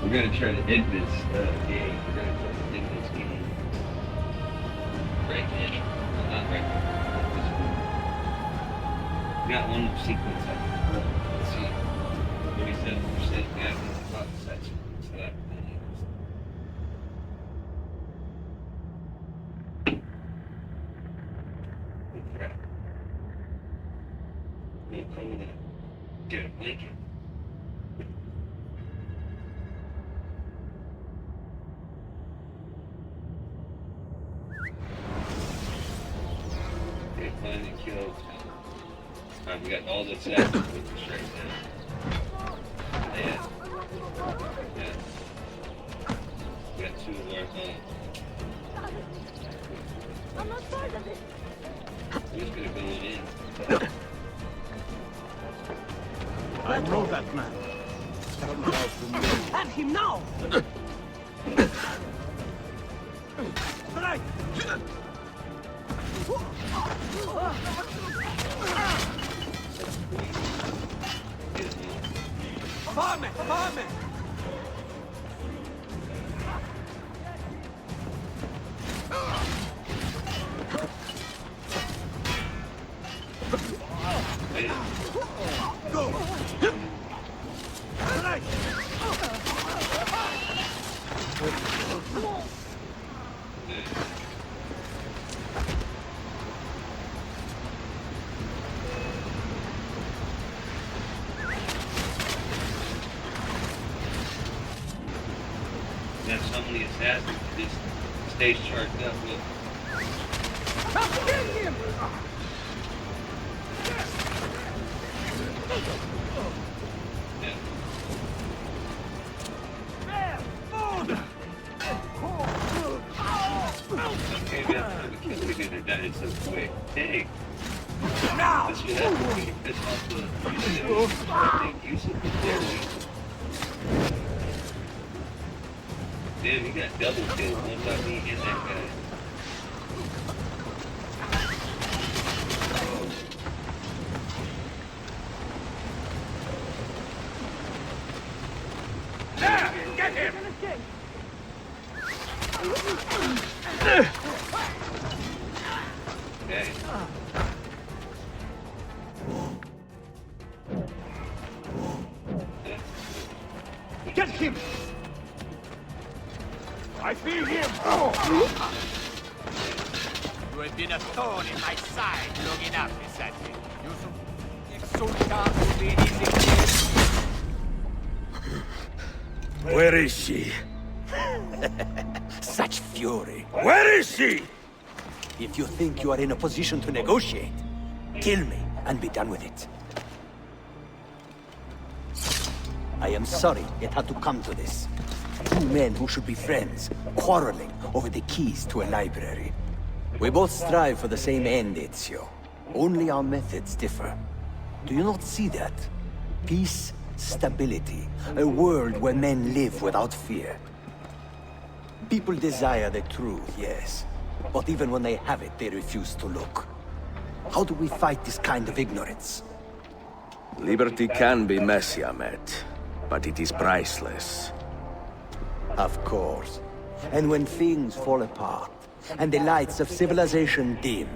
We're gonna try to end this game. We're gonna try to end this game. Right now. Not right now. This one. We got one more sequence after. Let's see. 37%. We got about the section. So that. Crap. Get a blanket. Finally killed. Alright, we got all the stats with us right now. Yeah. Yeah. We got two of ours on. I'm not part of it. We're just gonna go in. I know that man. Somehow familiar. Have him now! Right! Apartment! Apartment! Go! Right! That's some of the assassins just stays charged up with. Help get him! Yeah. Okay, we have to kill the guy that died so quick. Dang. Now! This should have to be this off the. I think you should be there. Damn, you got double kills. One by me and that guy. There! Get him! Okay. Get him! I feel him! You have been a thorn in my side long enough, assassin. You exultato venis Where is she? Such fury. Where is she? If you think you are in a position to negotiate, kill me and be done with it. I am sorry it had to come to this. Two men who should be friends, quarreling over the keys to a library. We both strive for the same end, Ezio. Only our methods differ. Do you not see that? Peace, stability, a world where men live without fear. People desire the truth, yes. But even when they have it, they refuse to look. How do we fight this kind of ignorance? Liberty can be messy, Ahmed, but it is priceless. Of course. And when things fall apart, and the lights of civilization dim,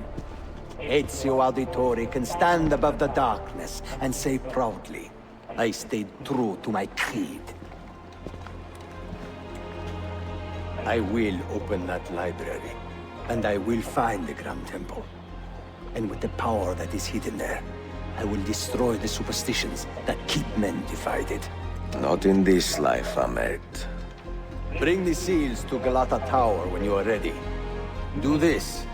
Ezio Auditore can stand above the darkness and say proudly, I stayed true to my creed. I will open that library, and I will find the Grand Temple. And with the power that is hidden there, I will destroy the superstitions that keep men divided. Not in this life, Ahmed. Bring the seals to Galata Tower when you are ready. Do this,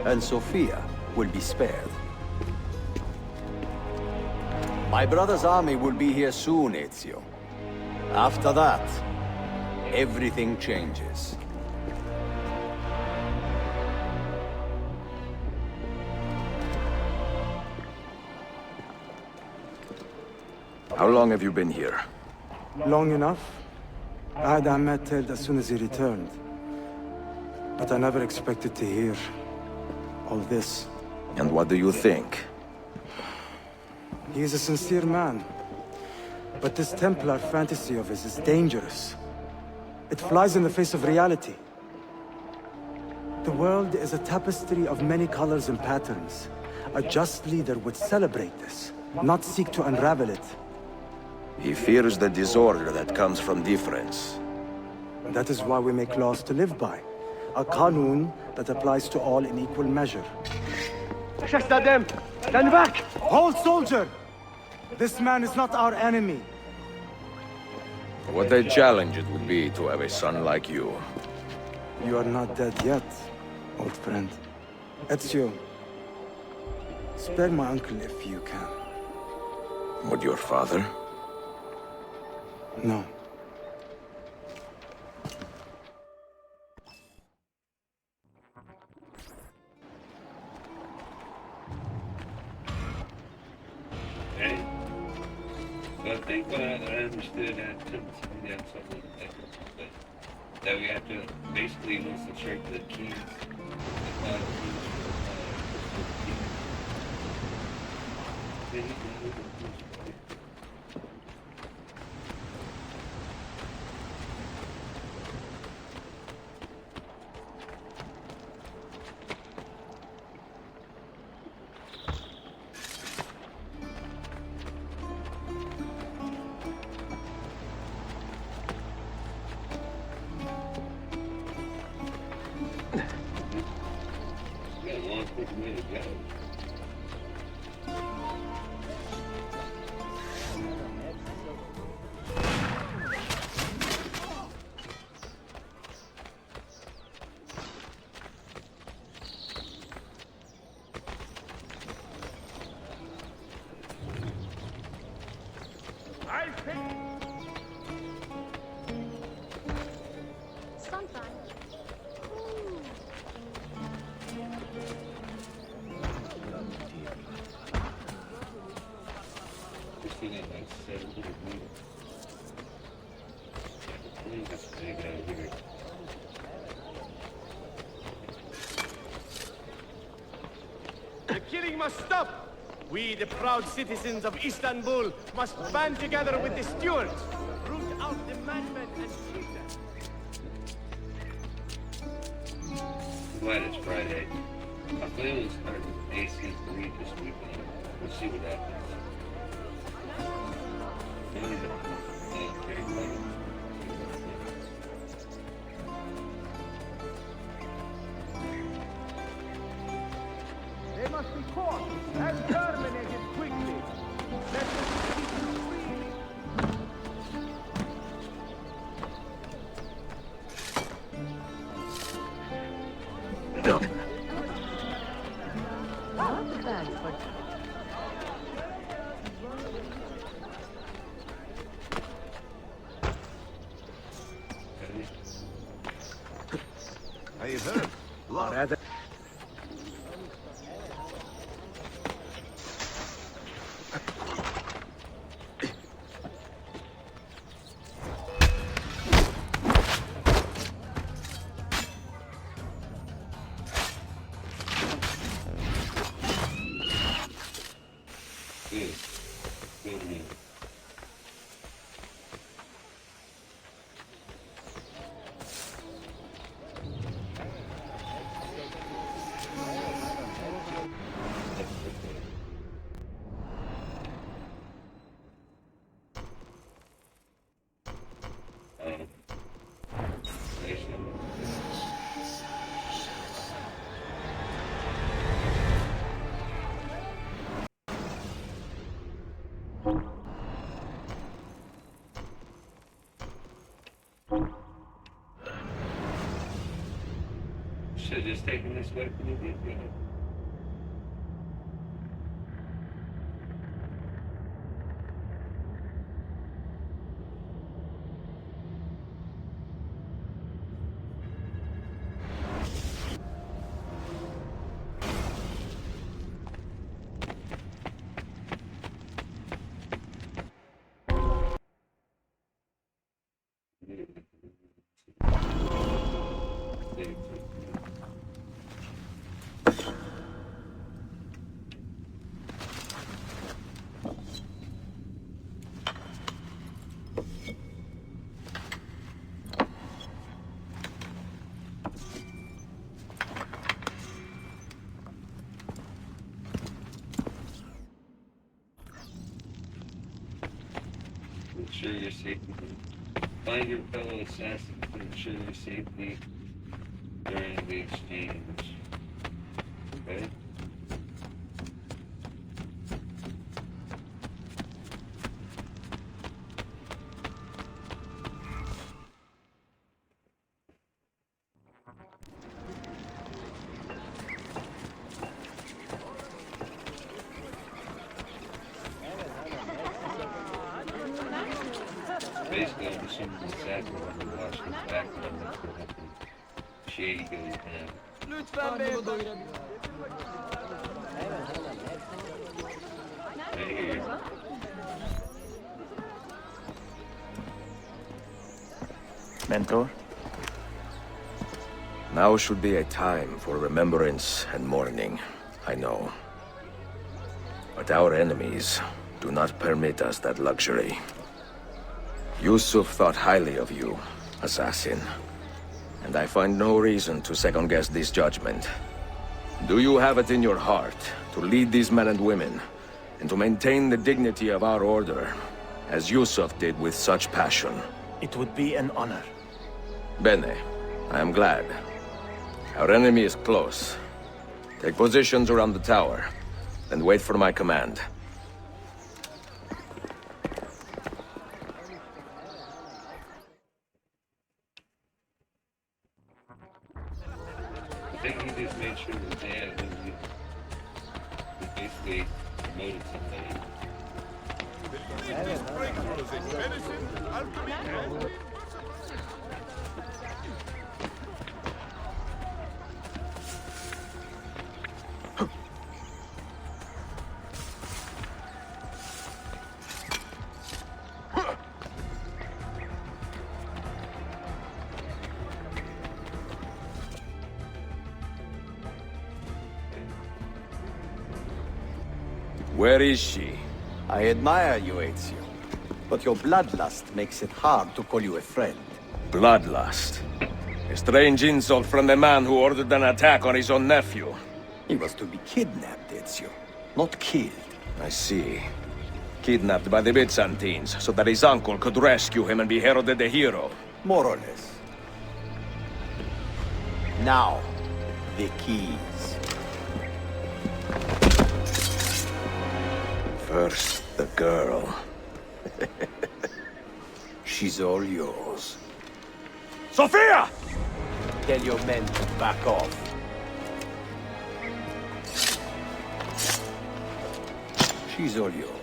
and Sofia will be spared. My brother's army will be here soon, Ezio. After that, everything changes. How long have you been here? Long enough. I had Ahmed killed as soon as he returned. But I never expected to hear all this. And what do you think? He is a sincere man. But this Templar fantasy of his is dangerous. It flies in the face of reality. The world is a tapestry of many colors and patterns. A just leader would celebrate this, not seek to unravel it. He fears the disorder that comes from difference. And that is why we make laws to live by. A qanun that applies to all in equal measure. Shahzadem, stand back! Hold, soldier! This man is not our enemy. What a challenge it would be to have a son like you. You are not dead yet, old friend. Ezio, spare my uncle if you can. Would your father? No. Okay. So I think what I understood at something like that we have to basically once the church the keys, the 5 keys got a long quick way to go. Sometimes. Just thing that like said a little bit. Please just take it out here. The killing must stop! We, the proud citizens of Istanbul, must band together with the stewards, root out the madmen and kill them. I'm glad it's Friday. My plan was start with AC3 this weekend. We'll see what happens. They must be caught and terminated quickly. Let them speak freely. Not bad for Have you heard? Look. Good. Good man. Should have just taken this way from the get-go. ensure your safety. Find your fellow assassins to ensure your safety during the exchange. Okay? Basically, I'm assuming the assassin will watch this back and Shady goes down. Lütfen beyefendi. Right here. Mentor? Now should be a time for remembrance and mourning, I know. But our enemies do not permit us that luxury. Yusuf thought highly of you, assassin. And I find no reason to second-guess this judgment. Do you have it in your heart to lead these men and women, and to maintain the dignity of our order, as Yusuf did with such passion? It would be an honor. Bene, I am glad. Our enemy is close. Take positions around the tower, and wait for my command. I think he just made sure his dad he basically promoted somebody. Where is she? I admire you, Ezio. But your bloodlust makes it hard to call you a friend. Bloodlust. A strange insult from the man who ordered an attack on his own nephew. He was to be kidnapped, Ezio, not killed. I see. Kidnapped by the Byzantines, so that his uncle could rescue him and be heralded a hero. More or less. Now, the keys. First, the girl. She's all yours. Sophia! Tell your men to back off. She's all yours.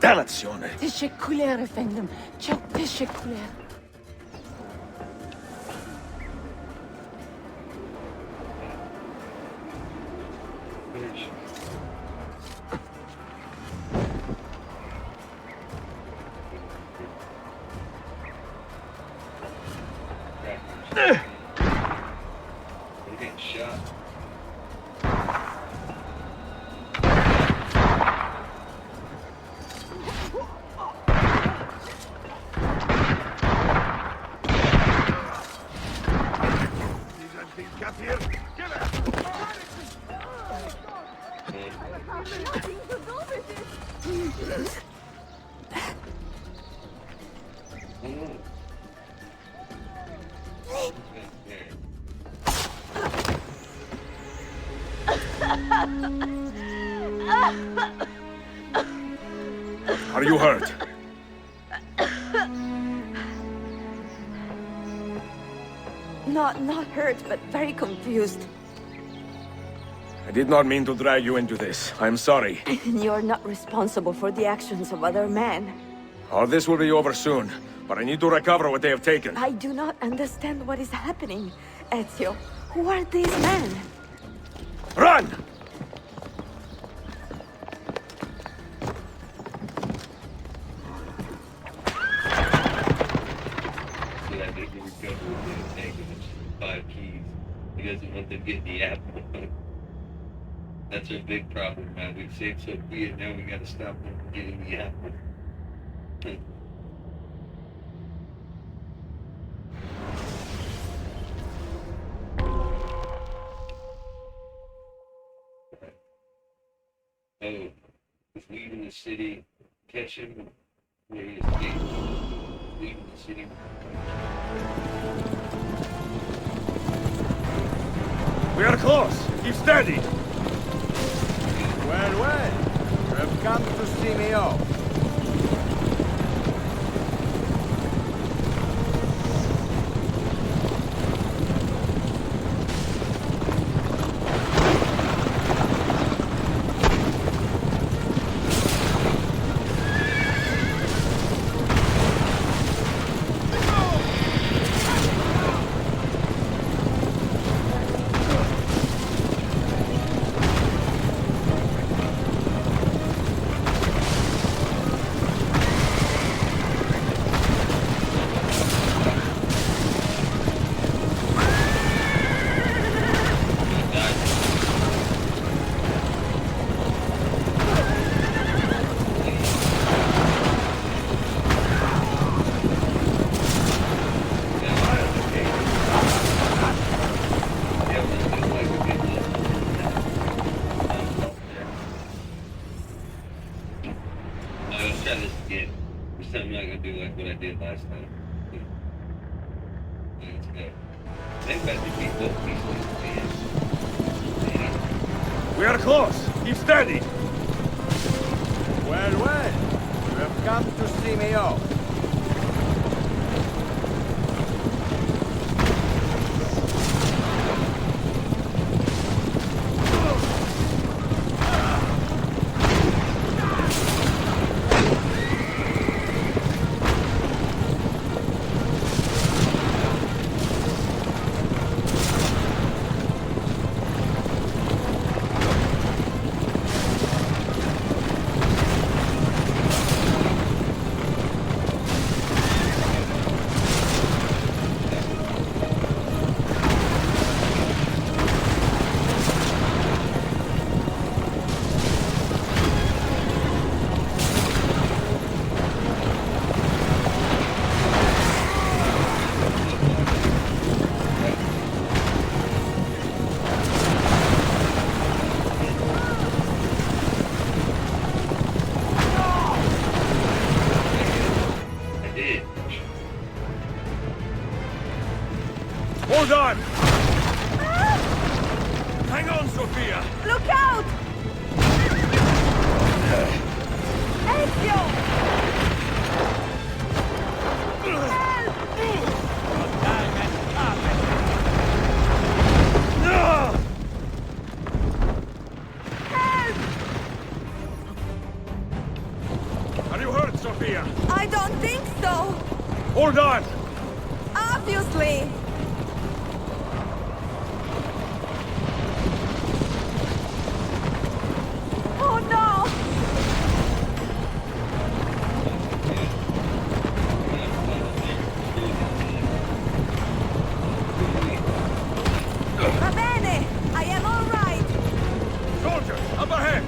Dannazione! Teşekkürler efendim. Çok teşekkürler. They're getting shot. Are you hurt? Not hurt, but very confused. I did not mean to drag you into this. I'm sorry. You're not responsible for the actions of other men. All this will be over soon, but I need to recover what they have taken. I do not understand what is happening, Ezio. Who are these men? Run! So that they can recover what they've taken, which is 5 keys. He doesn't want them getting the apple. That's our big problem now. We've saved Sophia, now we gotta stop them from getting the apple. Oh, he's leaving the city. Catch him where he escaped. Leaving the city. We are close. Keep steady. Well, well. You have come to see me off. Let's try this again. This time I'm not gonna do like what I did last time. Let's go. They better beat both pieces, man. We are close. Keep steady. Well, well. You have come to see me off. Hold on! Hang on, Sophia! Look out! Ezio! Are you hurt, Sophia? I don't think so! Hold on! Obviously! Oh no! Va bene! I am all right! Soldiers, up ahead!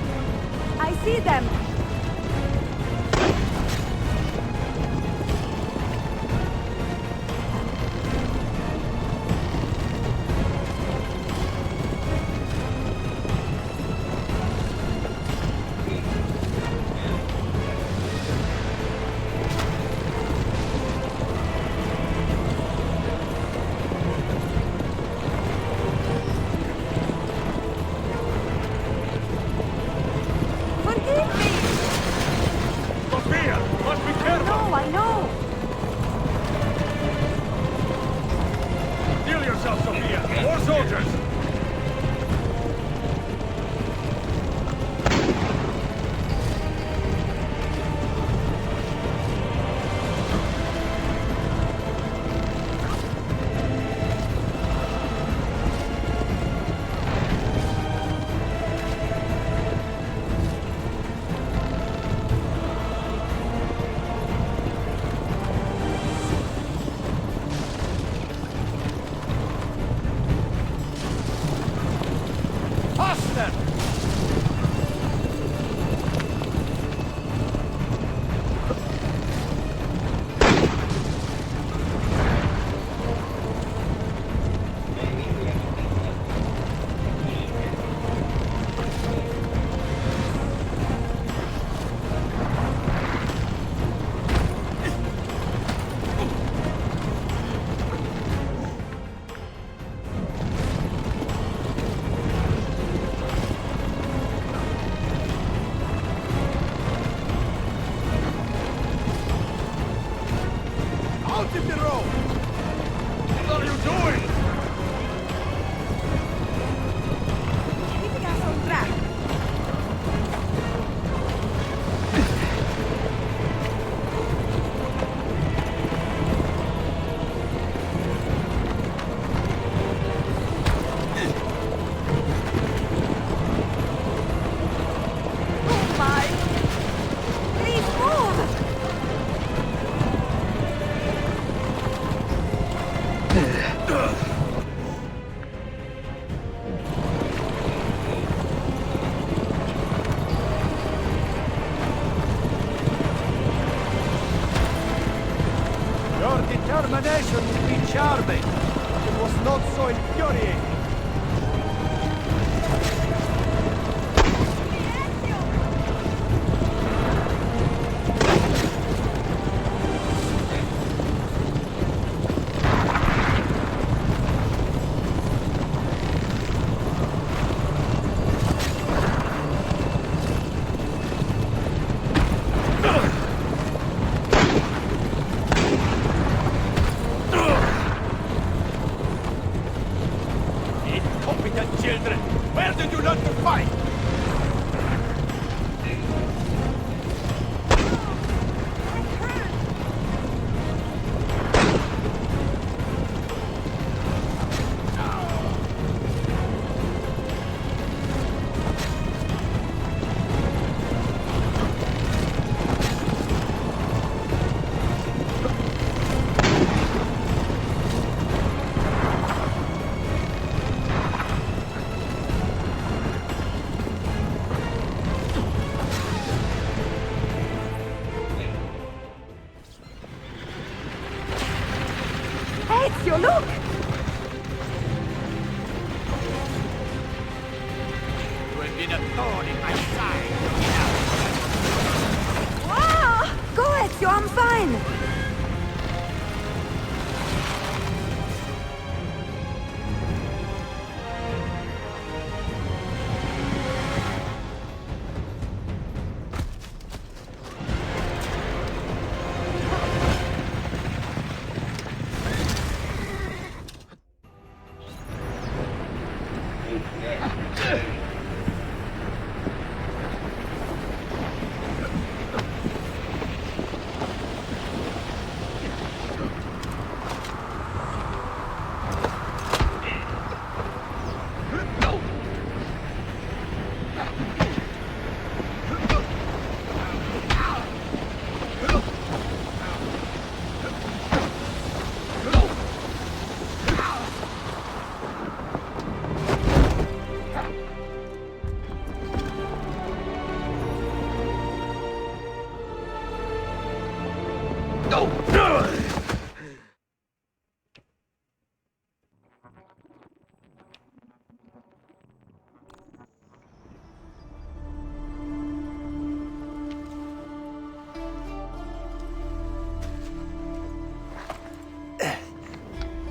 I see them! Out of the road! What are you doing? Keeping us on track. Oh my! Please move! Your determination would be charming. It was not so infuriating. Incompetent children! Where did you learn to fight? Ezio, look! You have been a thorn in my side. Ah! Go, Ezio, I'm fine!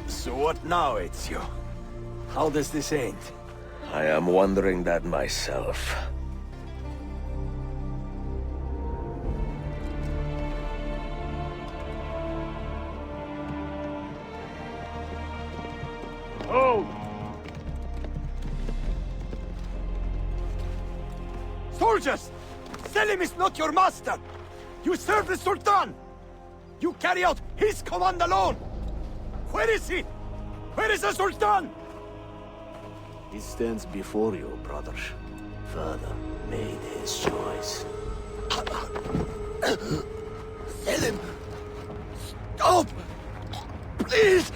So what now, Ezio? How does this end? I am wondering that myself. Oh! Soldiers! Selim is not your master! You serve the Sultan! You carry out his command alone! Where is he? Where is the Sultan? He stands before you, brother. Father made his choice. Selim! Stop! Please!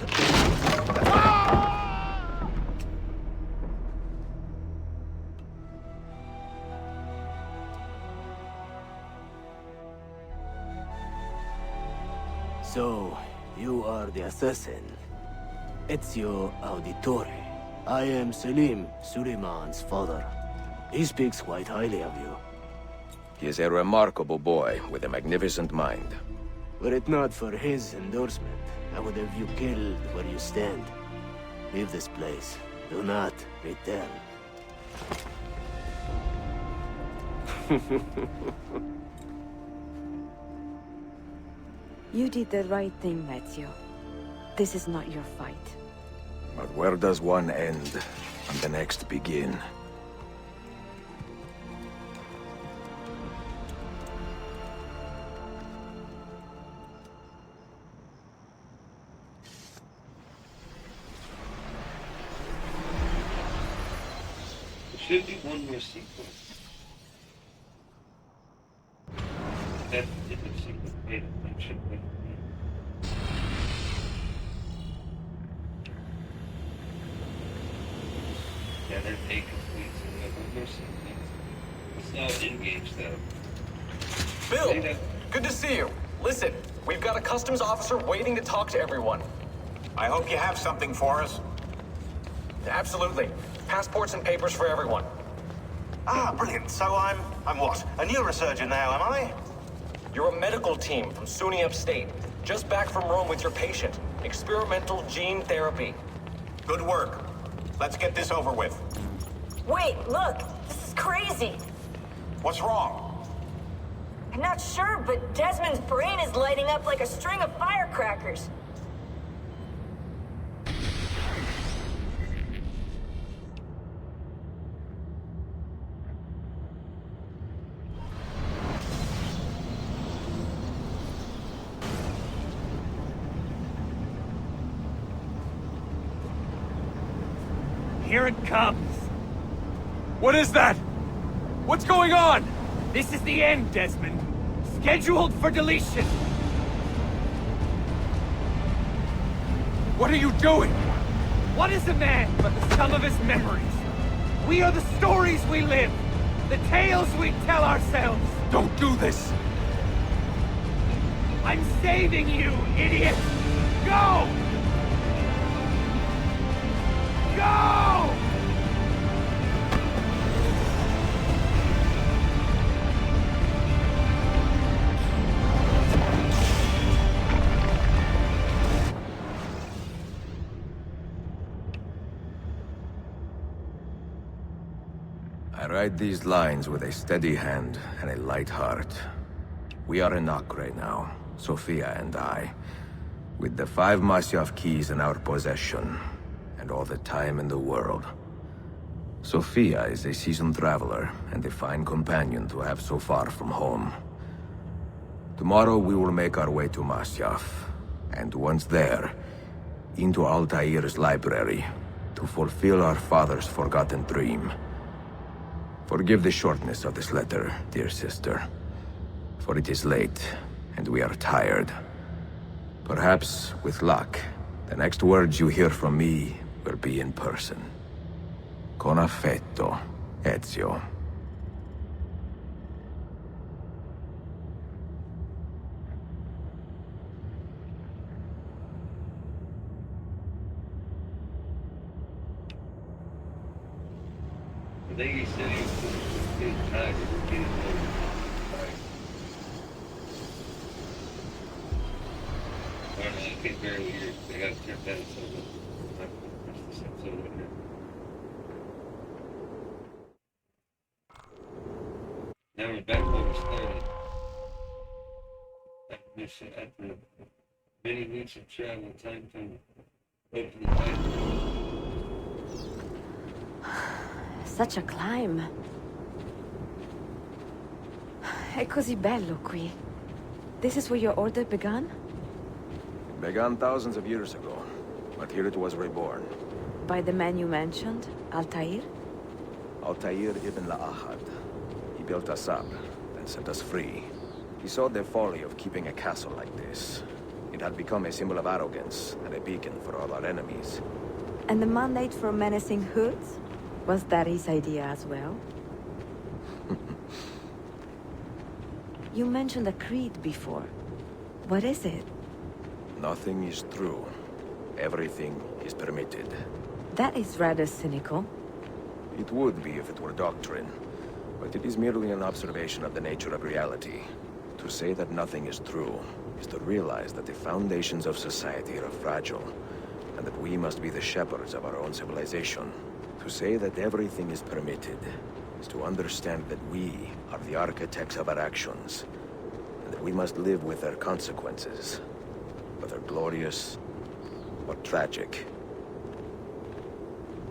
So, you are the assassin. Ezio Auditore. I am Selim, Suleiman's father. He speaks quite highly of you. He is a remarkable boy with a magnificent mind. Were it not for his endorsement, I would have you killed where you stand. Leave this place. Do not return. You did the right thing, Ezio. This is not your fight. But where does one end and the next begin? There should be one more sequence. That's a different sequence. Wait, I should wait. Yeah, they're taking points and we have one more sequence. It's not in-game stuff. Bill, Hey, good to see you. Listen, we've got a customs officer waiting to talk to everyone. I hope you have something for us. Absolutely. Passports and papers for everyone. Ah, brilliant. So I'm what? A neurosurgeon now, am I? You're a medical team from SUNY Upstate. Just back from Rome with your patient. Experimental gene therapy. Good work. Let's get this over with. Wait, look! This is crazy! What's wrong? I'm not sure, but Desmond's brain is lighting up like a string of firecrackers. Here it comes. What is that? What's going on? This is the end, Desmond. Scheduled for deletion. What are you doing? What is a man but the sum of his memories? We are the stories we live, the tales we tell ourselves. Don't do this. I'm saving you, idiot! Go! Go! I write these lines with a steady hand and a light heart. We are in Acre now, Sofia and I, with the 5 Masyaf keys in our possession, and all the time in the world. Sofia is a seasoned traveler, and a fine companion to have so far from home. Tomorrow we will make our way to Masyaf, and once there, into Altair's library, to fulfill our father's forgotten dream. Forgive the shortness of this letter, dear sister, for it is late, and we are tired. Perhaps, with luck, the next words you hear from me will be in person. Con affetto, Ezio. I think he said he was getting tired. He was getting tired. I don't know, I can barely hear it. I gotta turn that so now we're back where we started. After many weeks of travel, time to open the Bible. Such a climb. È così bello qui. This is where your order began? It began thousands of years ago, but here it was reborn. By the man you mentioned, Altair? Altair ibn La'ahad. He built us up, then set us free. He saw the folly of keeping a castle like this. It had become a symbol of arrogance and a beacon for all our enemies. And the mandate for menacing hoods? Was that his idea as well? You mentioned a creed before. What is it? Nothing is true. Everything is permitted. That is rather cynical. It would be if it were doctrine, but it is merely an observation of the nature of reality. To say that nothing is true is to realize that the foundations of society are fragile, and that we must be the shepherds of our own civilization. To say that everything is permitted is to understand that we are the architects of our actions, and that We must live with their consequences, whether glorious or tragic.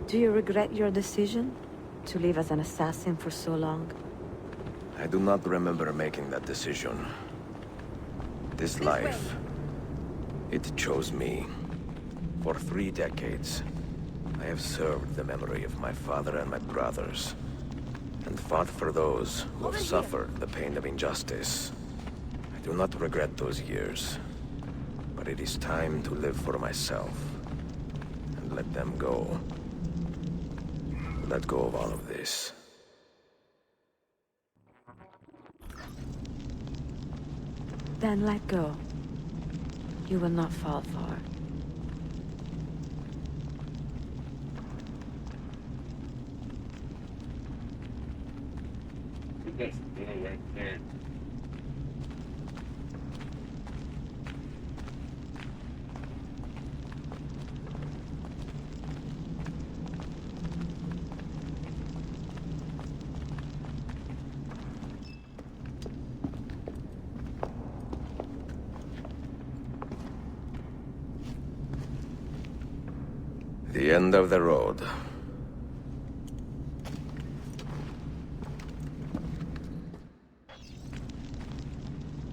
Do you regret your decision to live as an assassin for so long? I do not remember making that decision. This life, it chose me. For 3 decades, I have served the memory of my father and my brothers, and fought for those who have suffered the pain of injustice. I do not regret those years, but it is time to live for myself, and let them go. Let go of all of this. Then let go. You will not fall far. That's the door right there. The end of the road.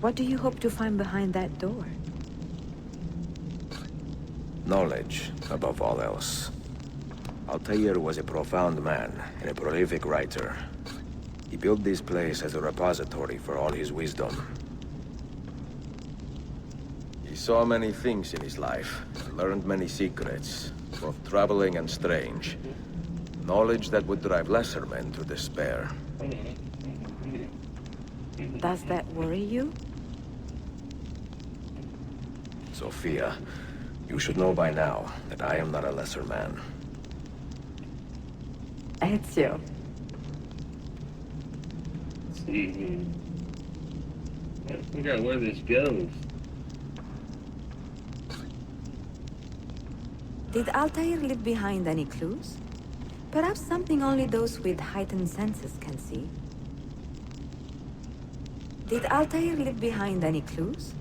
What do you hope to find behind that door? Knowledge, above all else. Altair was a profound man and a prolific writer. He built this place as a repository for all his wisdom. He saw many things in his life, and learned many secrets, both troubling and strange. Knowledge that would drive lesser men to despair. Does that worry you? Sophia, you should know by now that I am not a lesser man. Ezio. Let's see. Gotta figure out where this goes. Did Altair leave behind any clues? Perhaps something only those with heightened senses can see. Did Altair leave behind any clues?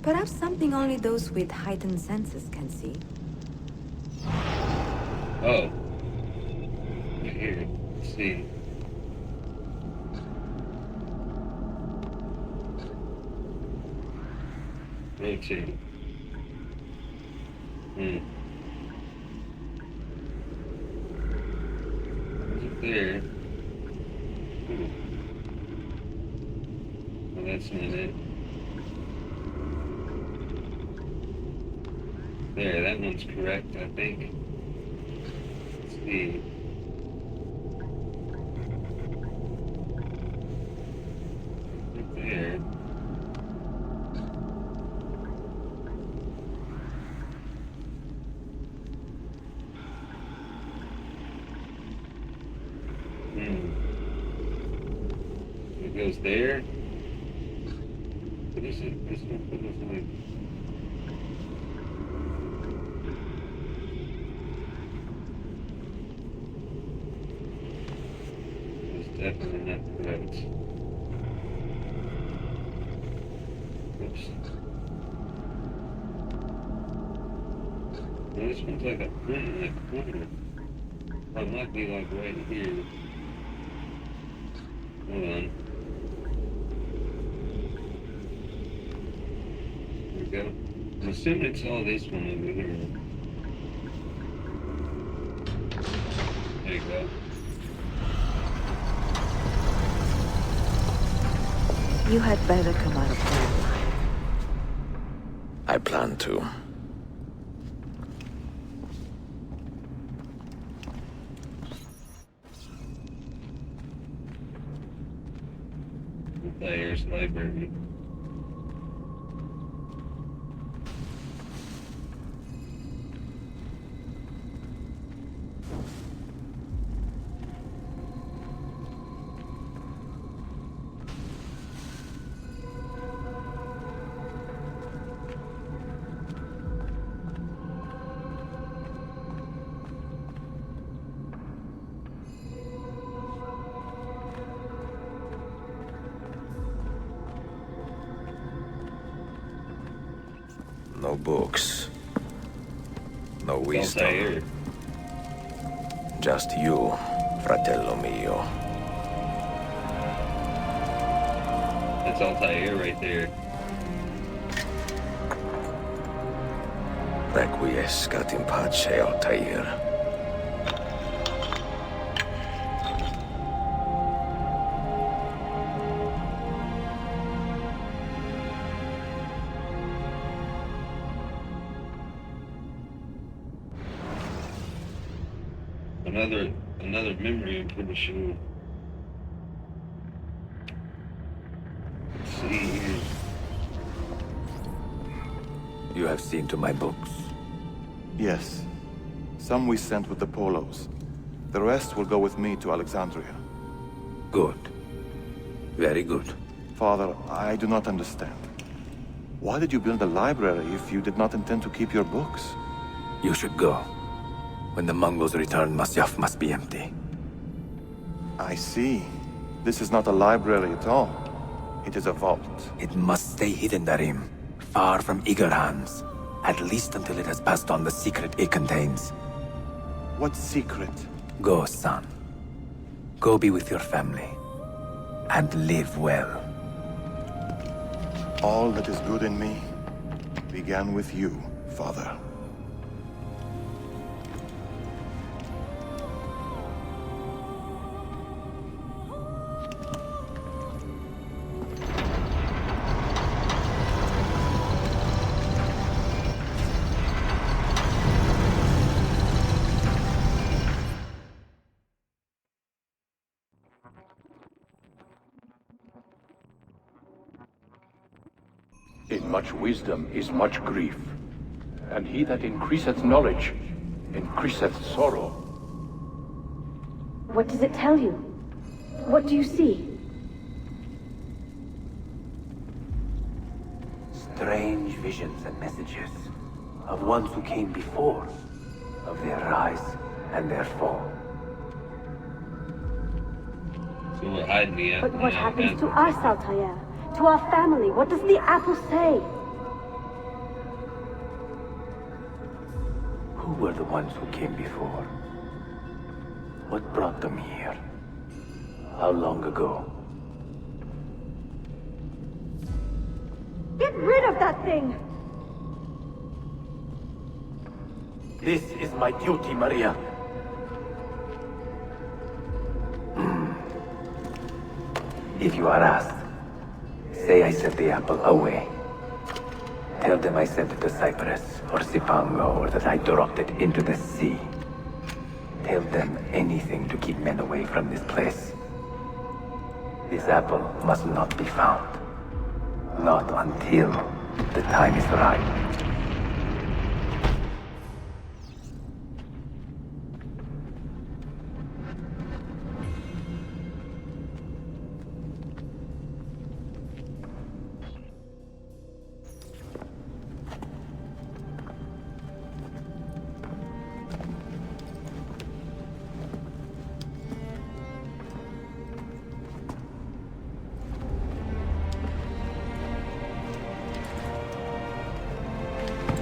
Perhaps something only those with heightened senses can see. Oh. Right here. Let's see. Rotate. Is it there? Ooh. Well, that's not it. There, that one's correct, I think. Let's see. Right there. It goes there. What is it? This one, what is it? Definitely not correct. Oops. Well, this one's like a print in that corner. Or it might be like right here. Hold on. There we go. I'm assuming it's all this one over here. There you go. You had better come out of there. I plan to. Altair's library. No books. No It's wisdom. Altair. Just you, fratello mio. That's Altair right there. Requiescat in pace, Altair. Another memory, I'm pretty sure. Let's see here. You have seen to my books. Yes. Some we sent with the Polos. The rest will go with me to Alexandria. Good. Very good. Father, I do not understand. Why did you build a library if you did not intend to keep your books? You should go. When the Mongols return, Masyaf must be empty. I see. This is not a library at all. It is a vault. It must stay hidden, Darim. Far from eager hands. At least until it has passed on the secret it contains. What secret? Go, son. Go be with your family. And live well. All that is good in me began with you, Father. In much wisdom is much grief, and he that increaseth knowledge increaseth sorrow. What does it tell you? What do you see? Strange visions and messages of ones who came before, of their rise and their fall. So we're hiding the But what happens to us, Altair? To our family? What does the apple say? Who were the ones who came before? What brought them here? How long ago? Get rid of that thing! This is my duty, Maria. If you are asked, say I sent the apple away. Tell them I sent it to Cyprus or Zipango, or that I dropped it into the sea. Tell them anything to keep men away from this place. This apple must not be found. Not until the time is right.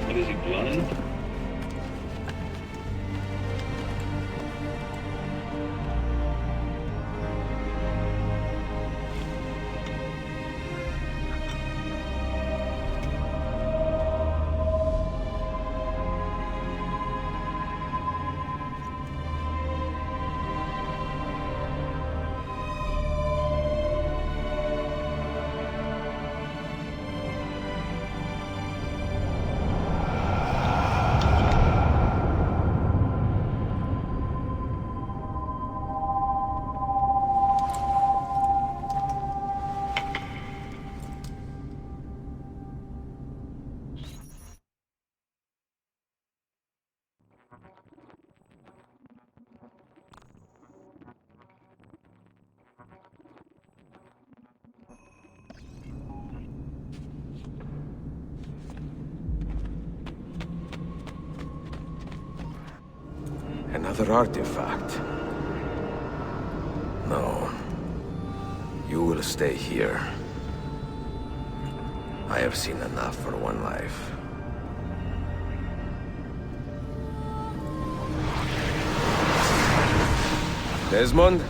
What is he, blind? Another artifact. No. You will stay here. I have seen enough for one life. Desmond?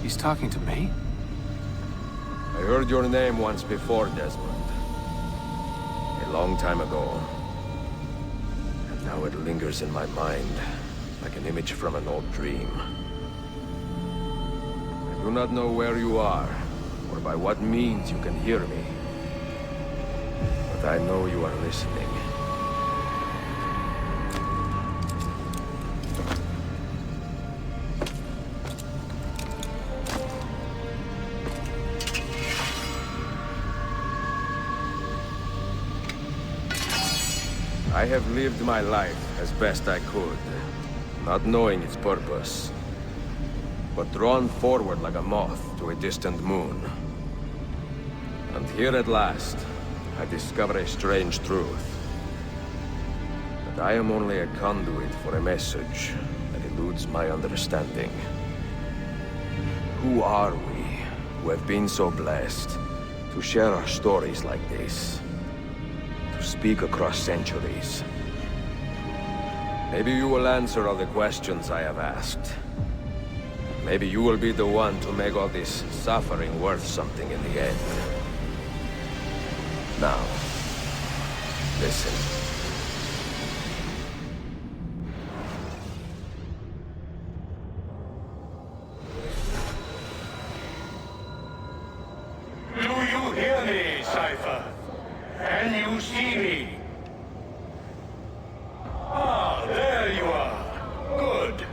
He's talking to me? I heard your name once before, Desmond. A long time ago. And now it lingers in my mind, like an image from an old dream. I do not know where you are, or by what means you can hear me. But I know you are listening. I have lived my life as best I could, not knowing its purpose, but drawn forward like a moth to a distant moon. And here at last, I discover a strange truth. That I am only a conduit for a message that eludes my understanding. Who are we, who have been so blessed, to share our stories like this? To speak across centuries. Maybe you will answer all the questions I have asked. Maybe you will be the one to make all this suffering worth something in the end. Now, listen. Do you hear me, Cypher? Can you see me? Ah, there you are. Good.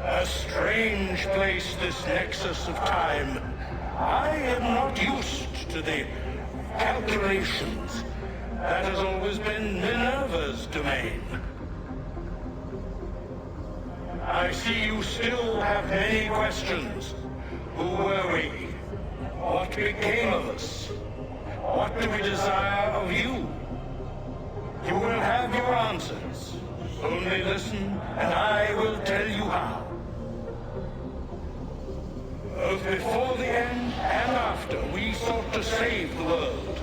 A strange place, this nexus of time. I am not used to the calculations. That has always been Minerva's domain. I see you still have many questions. Who were we? What became of us? What do we desire of you? You will have your answers. Only listen, and I will tell you how. Both before the end and after, we sought to save the world.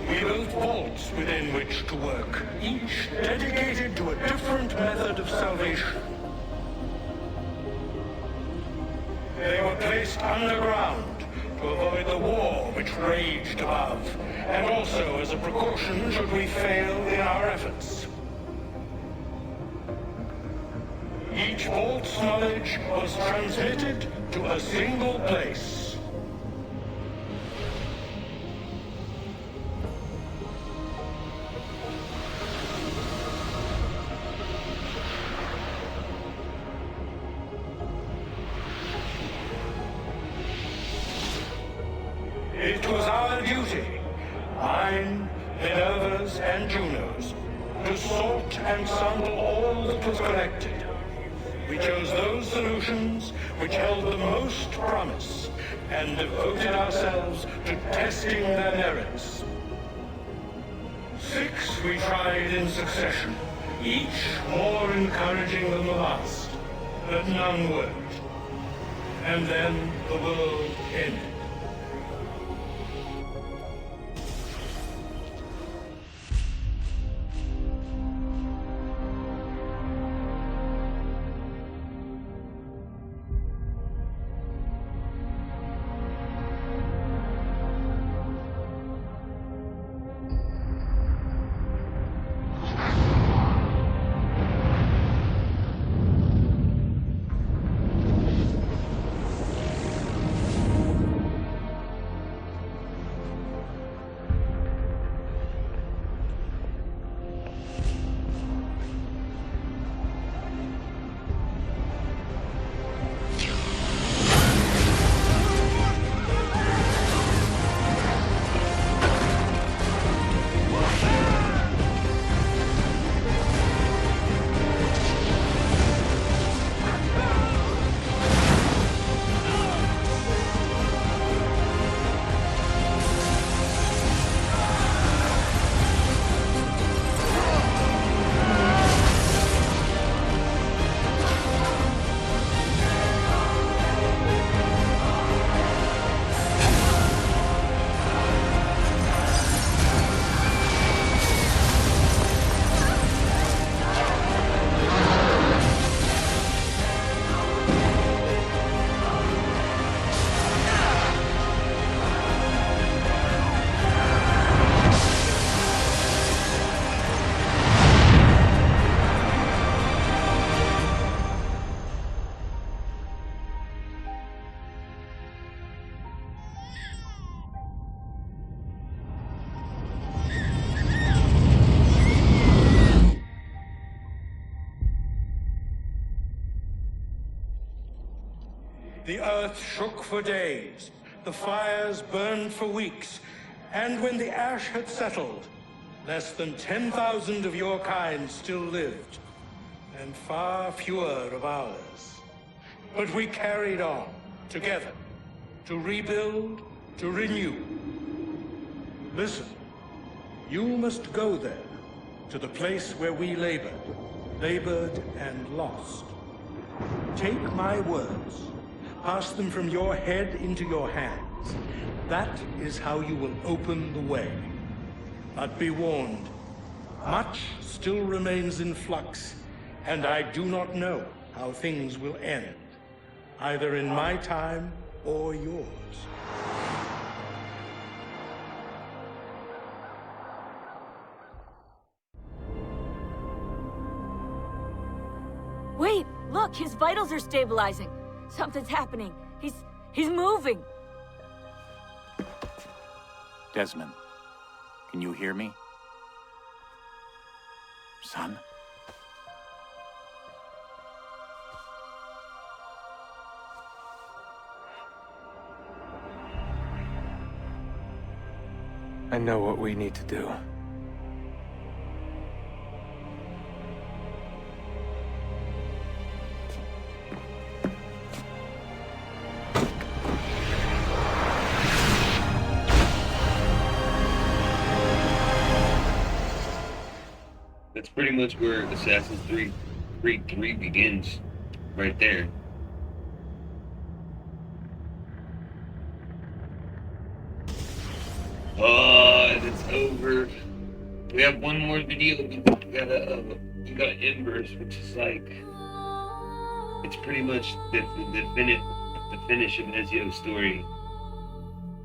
We built vaults within which to work, each dedicated to a different method of salvation. They were placed underground to avoid the war which raged above, and also as a precaution should we fail in our efforts. Each vault's knowledge was transmitted to a single place. It was our duty, mine, Minerva's, and Juno's, to sort and sample all that was collected. We chose those solutions which held the most promise, and devoted ourselves to testing their merits. 6 we tried in succession, each more encouraging than the last, but none worked. And then the world ended. earth shook for days, the fires burned for weeks, and when the ash had settled, less than 10,000 of your kind still lived, and far fewer of ours. But we carried on, together, to rebuild, to renew. Listen, you must go there, to the place where we labored and lost. Take my words, pass them from your head into your hands. That is how you will open the way. But be warned, much still remains in flux, and I do not know how things will end, either in my time or yours. Wait, look, his vitals are stabilizing. Something's happening. He's moving. Desmond, can you hear me? Son? I know what we need to do. That's pretty much where Assassin's Creed 3 begins, right there. Oh, and it's over. We have one more video. We got Embers, which is like, it's pretty much the finish of Ezio's story.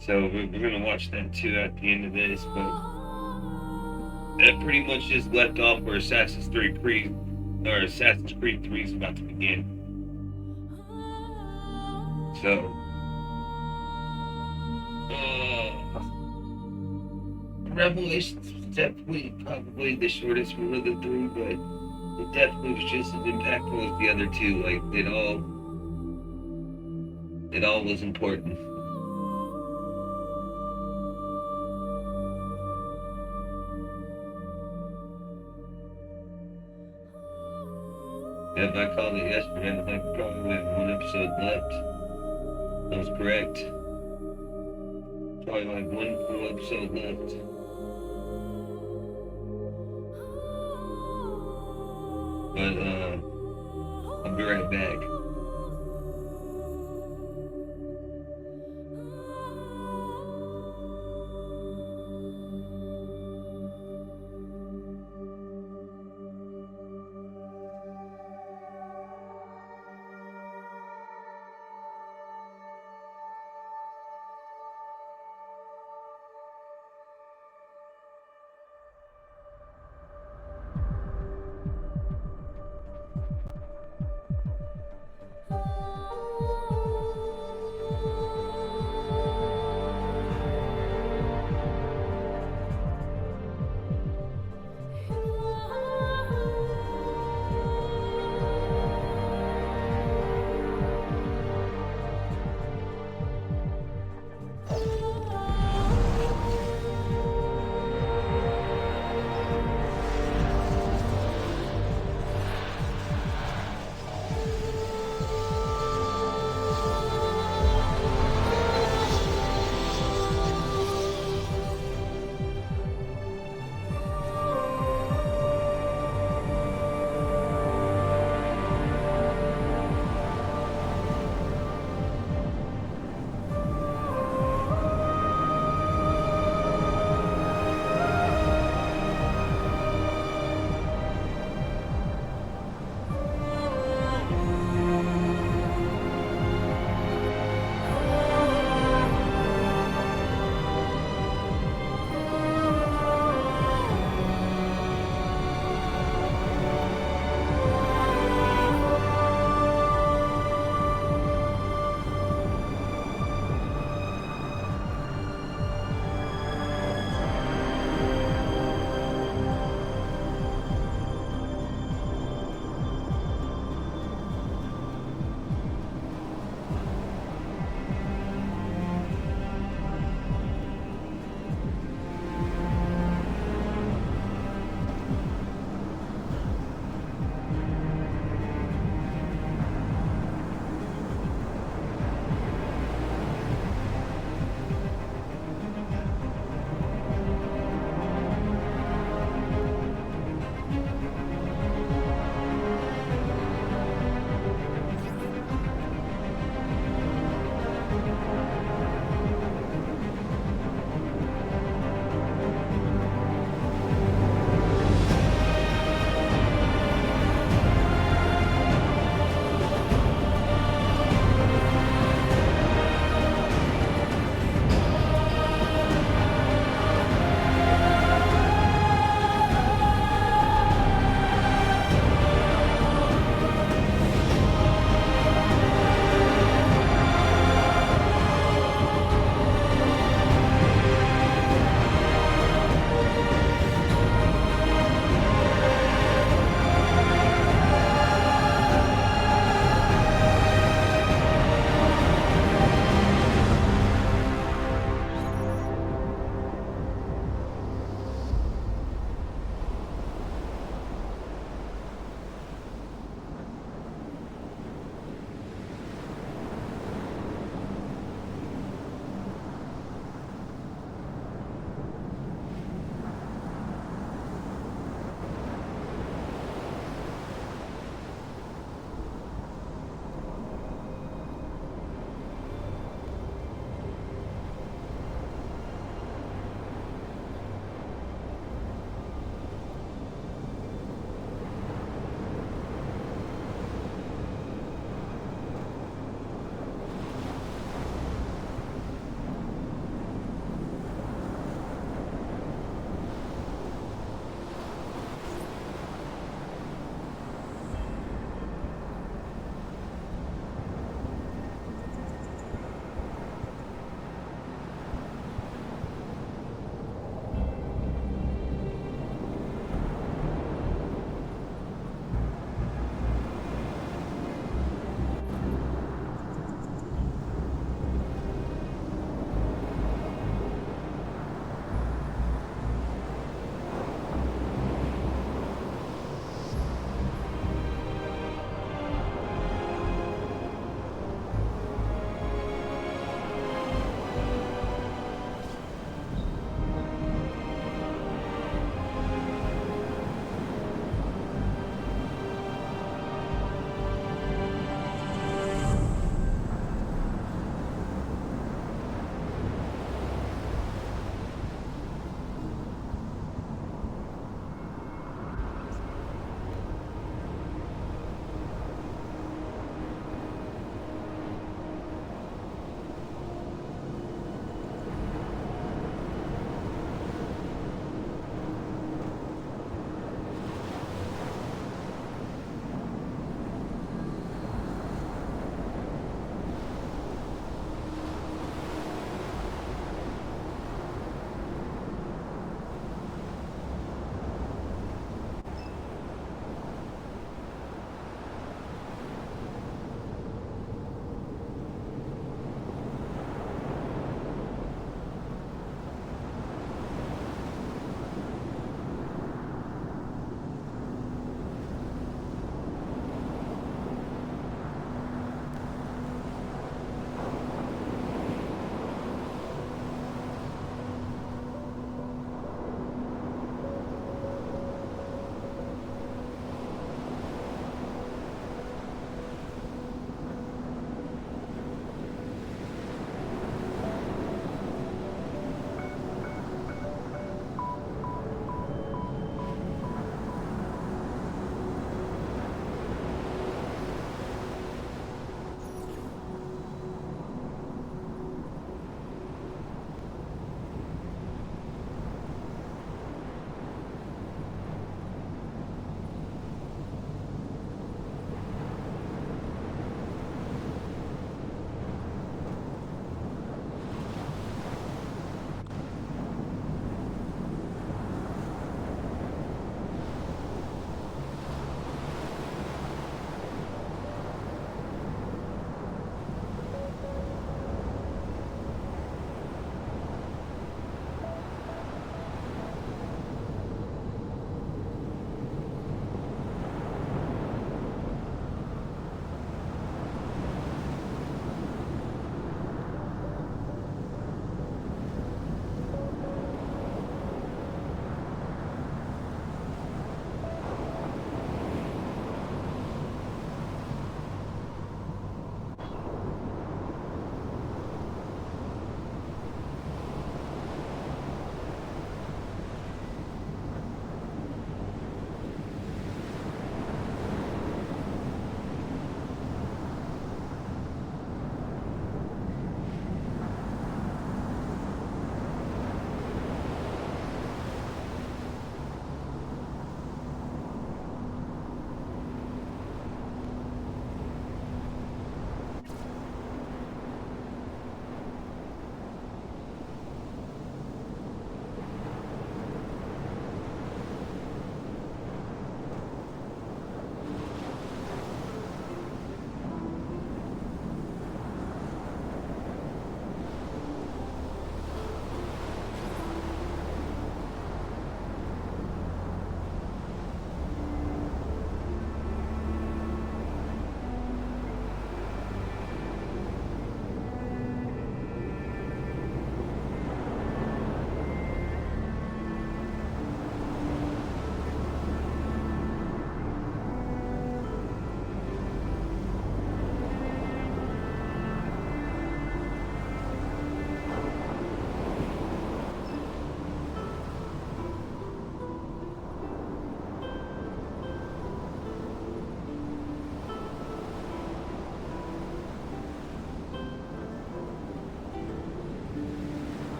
So we're gonna watch that too at the end of this, but that pretty much just left off where Assassin's Creed 3 is about to begin. So, Revelations was definitely probably the shortest one of the three, but it definitely was just as impactful as the other two. Like, it all was important. If I called it yesterday, I think probably have one episode left. That was correct. Probably like one full episode left. But I'll be right back.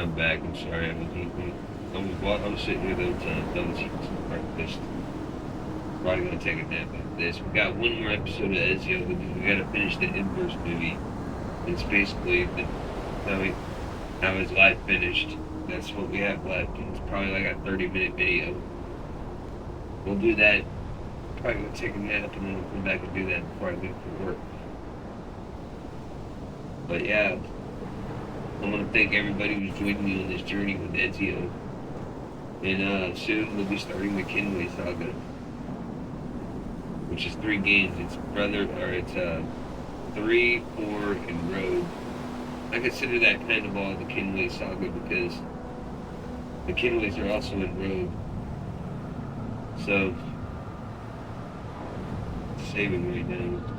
I'm back. I'm sorry. I was sitting here the whole time, done some breakfast. Probably gonna take a nap after this. We got one more episode of Ezio. We gotta finish the Inverse movie. It's basically how his life finished. That's what we have left. It's probably like a 30-minute video. We'll do that. Probably gonna take a nap and then we'll come back and do that before I leave for work. But yeah, I want to thank everybody who's joined me on this journey with Ezio. And soon we'll be starting the Kenway Saga, which is 3 games. It's 3, 4, and Road. I consider that kind of all the Kenway Saga because the Kenways are also in Road. So, saving right now.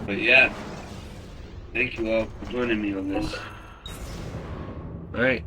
But yeah, thank you all for joining me on this. Alright.